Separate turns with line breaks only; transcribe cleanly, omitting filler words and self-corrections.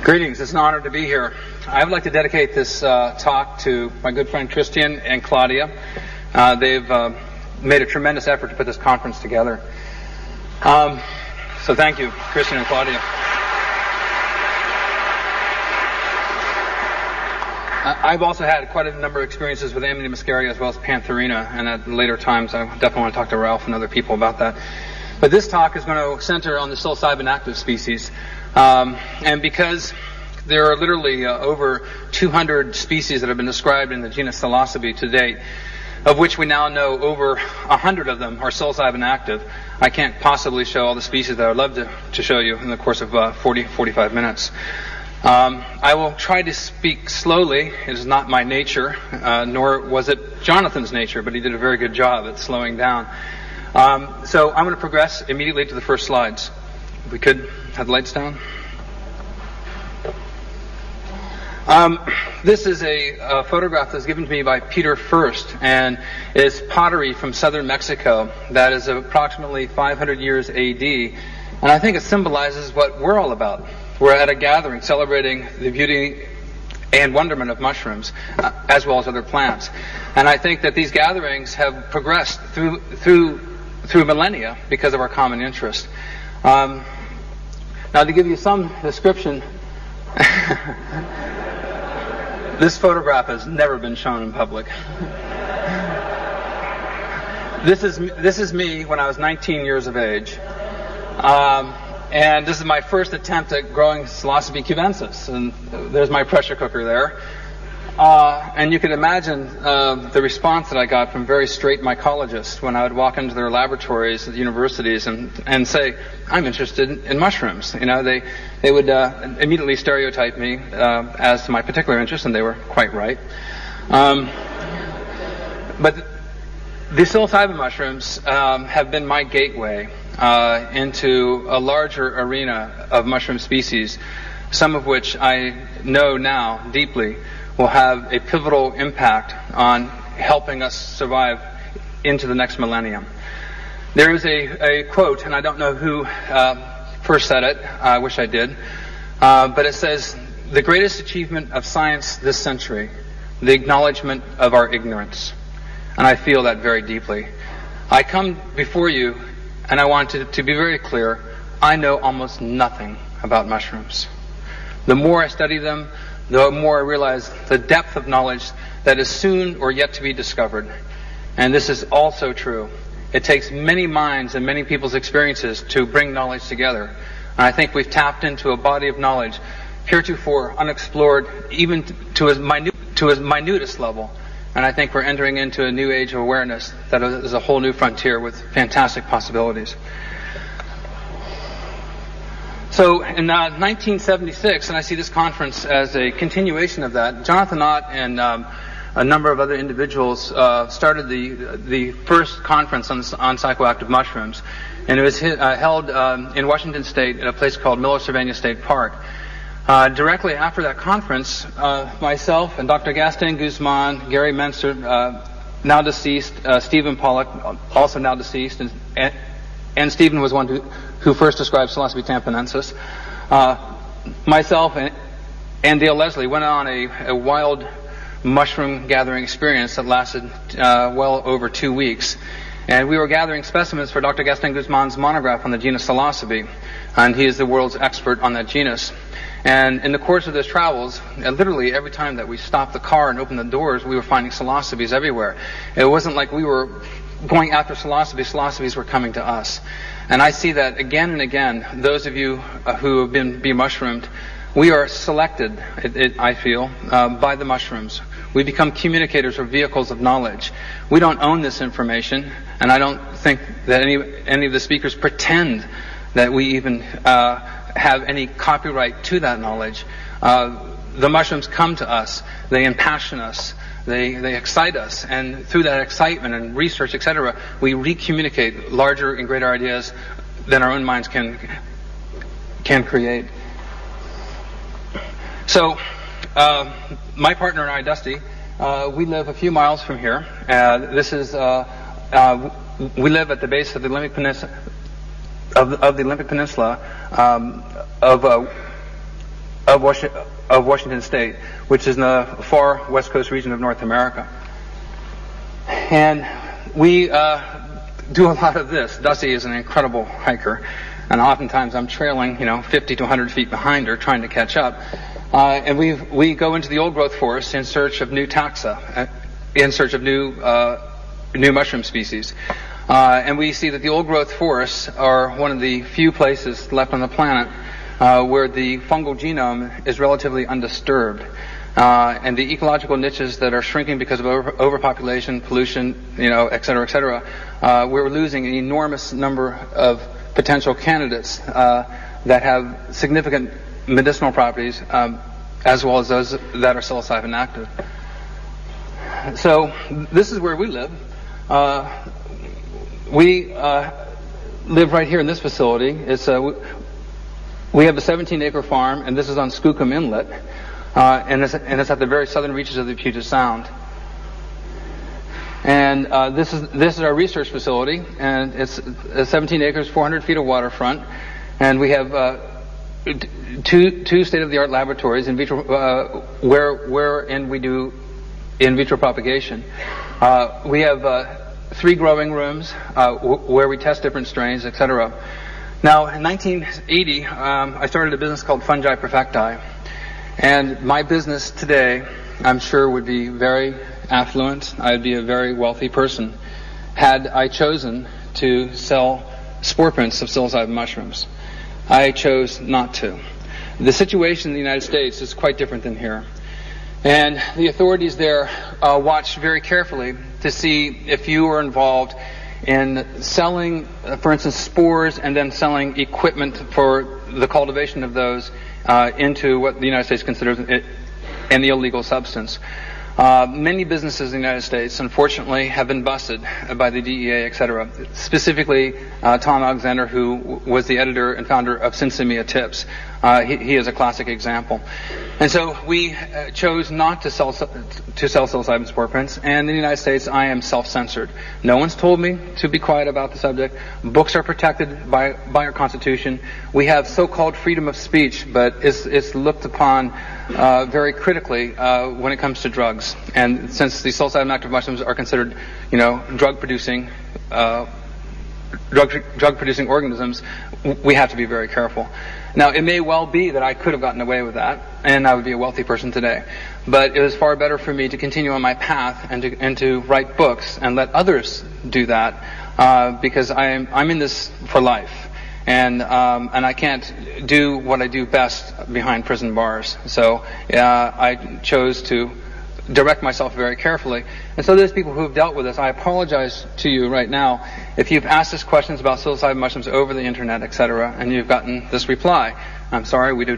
Greetings. It's an honor to be here. I would like to dedicate this talk to my good friend Christian and Claudia. They've made a tremendous effort to put this conference together. So thank you, Christian and Claudia. I've also had quite a number of experiences with Amanita muscaria as well as Pantherina, and at later times I definitely want to talk to Ralph and other people about that. But this talk is going to center on the psilocybin active species. And because there are literally over 200 species that have been described in the genus Psilocybe to date, of which we now know over 100 of them are psilocybin active, I can't possibly show all the species that I would love to show you in the course of 45 minutes. I will try to speak slowly. It is not my nature, nor was it Jonathan's nature, but he did a very good job at slowing down. So I'm going to progress immediately to the first slides. If we could have the lights down. This is a photograph that was given to me by Peter First, and it's pottery from southern Mexico that is approximately 500 years AD, and I think it symbolizes what we're all about. We're at a gathering celebrating the beauty and wonderment of mushrooms, as well as other plants. And I think that these gatherings have progressed through millennia because of our common interest. Now, to give you some description, this photograph has never been shown in public. This is me when I was 19 years of age. And this is my first attempt at growing Psilocybe cubensis. And there's my pressure cooker there. And you can imagine the response that I got from very straight mycologists when I would walk into their laboratories at universities and say, I'm interested in mushrooms. You know, they would immediately stereotype me as to my particular interest, and they were quite right. But the psilocybin mushrooms have been my gateway into a larger arena of mushroom species, some of which I know now deeply will have a pivotal impact on helping us survive into the next millennium. There is a quote, and I don't know who first said it. I wish I did. But it says, "The greatest achievement of science this century, the acknowledgement of our ignorance." And I feel that very deeply. I come before you, and I want to be very clear, I know almost nothing about mushrooms. The more I study them, the more I realize the depth of knowledge that is soon or yet to be discovered. And this is also true. It takes many minds and many people's experiences to bring knowledge together. And I think we've tapped into a body of knowledge heretofore unexplored, even to as minutest level. And I think we're entering into a new age of awareness that is a whole new frontier with fantastic possibilities. So in 1976, and I see this conference as a continuation of that, Jonathan Ott and a number of other individuals started the first conference on psychoactive mushrooms. And it was held in Washington State at a place called Miller-Sylvania State Park. Directly after that conference, myself and Dr. Gaston Guzman, Gary Menser, now deceased, Stephen Pollack, also now deceased, and Stephen was one who first described Psilocybe tamponensis. Myself and Dale Leslie went on a wild mushroom gathering experience that lasted well over 2 weeks. And we were gathering specimens for Dr. Gaston Guzman's monograph on the genus Psilocybe, and he is the world's expert on that genus. And in the course of those travels, literally every time that we stopped the car and opened the doors, we were finding Psilocybes everywhere. It wasn't like we were going after Psilocybes were coming to us. And I see that again and again. Those of you who have been mushroomed, we are selected, I feel, by the mushrooms. We become communicators or vehicles of knowledge. We don't own this information, and I don't think that any of the speakers pretend that we even have any copyright to that knowledge. The mushrooms come to us. They impassion us. They excite us, and through that excitement and research, etc., we recommunicate larger and greater ideas than our own minds can create. So, my partner and I, Dusty, we live a few miles from here. We live at the base of the Olympic Peninsula, of of Washington State, which is in the far west coast region of North America. And we do a lot of this. Dusty is an incredible hiker, and oftentimes I'm trailing, 50 to 100 feet behind her, trying to catch up. And we go into the old growth forest in search of new taxa, in search of new mushroom species. And we see that the old growth forests are one of the few places left on the planet where the fungal genome is relatively undisturbed. And the ecological niches that are shrinking because of overpopulation, pollution, et cetera, we're losing an enormous number of potential candidates that have significant medicinal properties, as well as those that are psilocybin active. So this is where we live. We live right here in this facility. We have a 17-acre farm, and this is on Skookum Inlet, and it's at the very southern reaches of the Puget Sound. And this is our research facility, and it's 17 acres, 400 feet of waterfront, and we have two state-of-the-art laboratories in vitro, wherein we do in vitro propagation. We have 3 growing rooms where we test different strains, etc. Now, in 1980, I started a business called Fungi Perfecti, and my business today, I'm sure, would be very affluent. I'd be a very wealthy person had I chosen to sell spore prints of psilocybin mushrooms. I chose not to. The situation in the United States is quite different than here. And the authorities there watch very carefully to see if you are involved in selling, for instance, spores and then selling equipment for the cultivation of those into what the United States considers an illegal substance. Many businesses in the United States, unfortunately, have been busted by the DEA, etc. Specifically, Tom Alexander, who was the editor and founder of Sinsemia Tips. He is a classic example. And so we chose not to sell psilocybin spore prints, and in the United States I am self-censored. No one's told me to be quiet about the subject. Books are protected by our Constitution. We have so-called freedom of speech, but it's looked upon very critically when it comes to drugs. And since the psilocybin active mushrooms are considered, drug-producing organisms, we have to be very careful. Now, it may well be that I could have gotten away with that, and I would be a wealthy person today. But it was far better for me to continue on my path and to write books and let others do that, because I'm in this for life, and I can't do what I do best behind prison bars. So I chose to direct myself very carefully. And so there's people who have dealt with this. I apologize to you right now if you've asked us questions about psilocybin mushrooms over the internet, etc., and you've gotten this reply. I'm sorry, we do